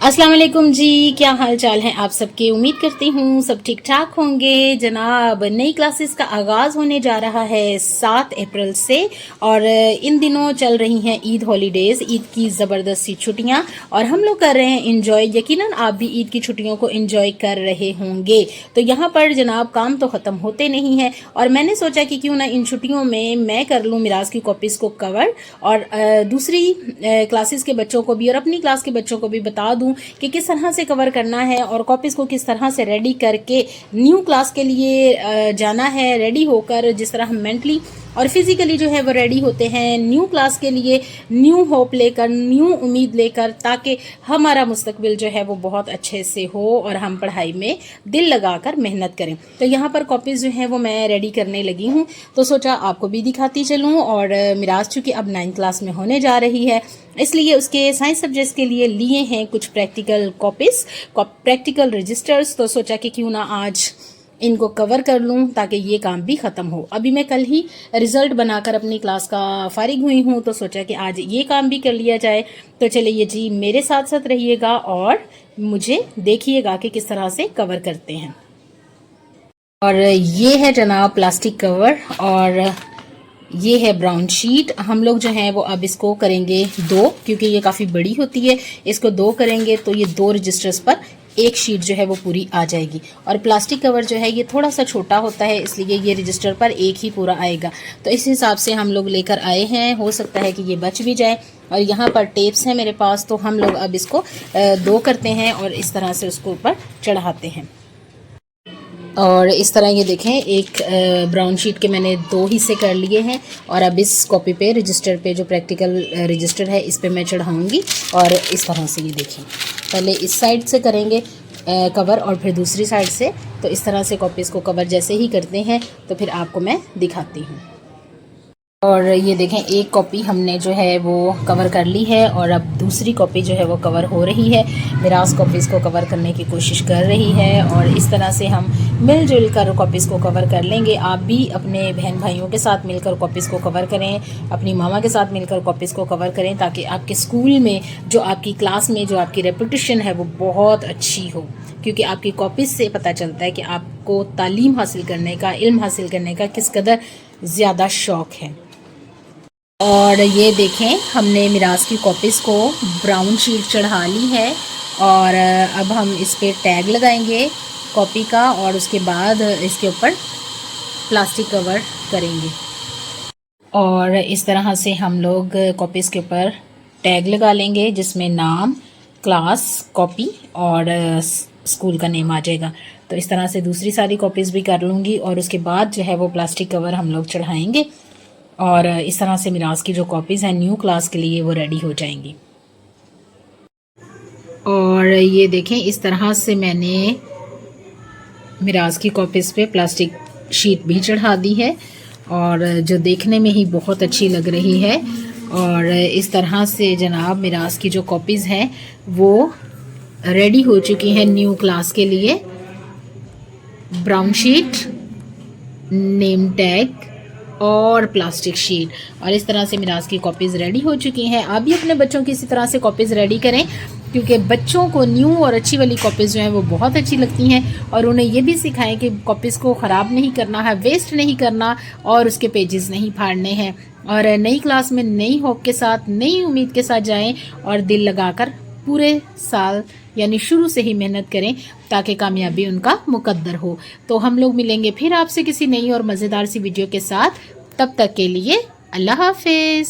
अस्सलाम वालेकुम जी, क्या हाल चाल है आप सबके। उम्मीद करती हूँ सब ठीक ठाक होंगे। जनाब, नई क्लासेस का आगाज़ होने जा रहा है 7 अप्रैल से और इन दिनों चल रही हैं ईद हॉलीडेज़, ईद की ज़बरदस्त सी छुट्टियाँ और हम लोग कर रहे हैं इंजॉय। यकीनन आप भी ईद की छुट्टियों को इंजॉय कर रहे होंगे। तो यहाँ पर जनाब काम तो ख़त्म होते नहीं हैं और मैंने सोचा कि क्यों ना इन छुट्टियों में मैं कर लूँ मिराज की कॉपीज़ को कवर और दूसरी क्लासेस के बच्चों को भी और अपनी क्लास के बच्चों को भी बता दूँ कि किस तरह से कवर करना है और कॉपीज़ को किस तरह से रेडी करके न्यू क्लास के लिए जाना है। रेडी होकर जिस तरह हम मेंटली और फिज़िकली जो है वो रेडी होते हैं न्यू क्लास के लिए, न्यू होप लेकर, न्यू उम्मीद लेकर, ताकि हमारा मुस्तकबिल जो है वो बहुत अच्छे से हो और हम पढ़ाई में दिल लगाकर मेहनत करें। तो यहाँ पर कॉपीज़ जो हैं वो मैं रेडी करने लगी हूँ, तो सोचा आपको भी दिखाती चलूँ। और मिराज चूँकि अब 9th क्लास में होने जा रही है, इसलिए उसके साइंस सब्जेक्ट्स के लिए लिए हैं कुछ प्रैक्टिकल कॉपीज़, प्रैक्टिकल रजिस्टर्स। तो सोचा कि क्यों ना आज इनको कवर कर लूँ ताकि ये काम भी ख़त्म हो। अभी मैं कल ही रिज़ल्ट बनाकर अपनी क्लास का फारिग हुई हूँ, तो सोचा कि आज ये काम भी कर लिया जाए। तो चलिए जी, मेरे साथ साथ रहिएगा और मुझे देखिएगा कि किस तरह से कवर करते हैं। और ये है जनाब प्लास्टिक कवर और ये है ब्राउन शीट। हम लोग जो है वो अब इसको करेंगे 2, क्योंकि ये काफ़ी बड़ी होती है। इसको 2 करेंगे तो ये 2 रजिस्टर्स पर एक शीट जो है वो पूरी आ जाएगी। और प्लास्टिक कवर जो है ये थोड़ा सा छोटा होता है, इसलिए ये रजिस्टर पर एक ही पूरा आएगा। तो इस हिसाब से हम लोग लेकर आए हैं। हो सकता है कि ये बच भी जाए। और यहाँ पर टेप्स हैं मेरे पास, तो हम लोग अब इसको 2 करते हैं और इस तरह से उसको ऊपर चढ़ाते हैं। और इस तरह ये देखें, एक ब्राउन शीट के मैंने 2 हिस्से कर लिए हैं और अब इस कॉपी पे, रजिस्टर पे, जो प्रैक्टिकल रजिस्टर है, इस पे मैं चढ़ाऊंगी। और इस तरह से ये देखें, पहले इस साइड से करेंगे कवर और फिर दूसरी साइड से। तो इस तरह से कॉपीज़ को कवर जैसे ही करते हैं तो फिर आपको मैं दिखाती हूँ। और ये देखें, एक कॉपी हमने जो है वो कवर कर ली है और अब दूसरी कॉपी जो है वो कवर हो रही है। मिराज कॉपीज़ को कवर करने की कोशिश कर रही है और इस तरह से हम मिलजुल कर कॉपीज़ को कवर कर लेंगे। आप भी अपने बहन भाइयों के साथ मिलकर कॉपीज़ को कवर करें, अपनी मामा के साथ मिलकर कॉपीज़ को कवर करें, ताकि आपके स्कूल में, जो आपकी क्लास में जो आपकी रेपुटेशन है वो बहुत अच्छी हो। क्योंकि आपकी कॉपीज़ से पता चलता है कि आपको तालीम हासिल करने का, इल्म हासिल करने का किस कदर ज़्यादा शौक़ है। और ये देखें, हमने मिराज की कॉपीज़ को ब्राउन शीट चढ़ा ली है और अब हम इस पर टैग लगाएंगे कॉपी का और उसके बाद इसके ऊपर प्लास्टिक कवर करेंगे। और इस तरह से हम लोग कॉपीज़ के ऊपर टैग लगा लेंगे जिसमें नाम, क्लास, कॉपी और स्कूल का नेम आ जाएगा। तो इस तरह से दूसरी सारी कॉपीज़ भी कर लूँगी और उसके बाद जो है वो प्लास्टिक कवर हम लोग चढ़ाएँगे और इस तरह से मिराज की जो कॉपीज़ हैं न्यू क्लास के लिए वो रेडी हो जाएंगी। और ये देखें, इस तरह से मैंने मिराज की कॉपीज़ पे प्लास्टिक शीट भी चढ़ा दी है और जो देखने में ही बहुत अच्छी लग रही है। और इस तरह से जनाब मिराज की जो कॉपीज़ हैं वो रेडी हो चुकी हैं न्यू क्लास के लिए। ब्राउन शीट, नेम टैग और प्लास्टिक शीट, और इस तरह से मिराज की कॉपीज़ रेडी हो चुकी हैं। आप भी अपने बच्चों की इसी तरह से कॉपीज़ रेडी करें, क्योंकि बच्चों को न्यू और अच्छी वाली कॉपीज़ जो हैं वो बहुत अच्छी लगती हैं। और उन्हें ये भी सिखाएं कि कॉपीज़ को ख़राब नहीं करना है, वेस्ट नहीं करना और उसके पेजेस नहीं फाड़ने हैं। और नई क्लास में नई होप के साथ, नई उम्मीद के साथ जाएँ और दिल लगाकर पूरे साल यानी शुरू से ही मेहनत करें ताकि कामयाबी उनका मुकद्दर हो। तो हम लोग मिलेंगे फिर आपसे किसी नई और मज़ेदार सी वीडियो के साथ। तब तक के लिए अल्लाह हाफिज़।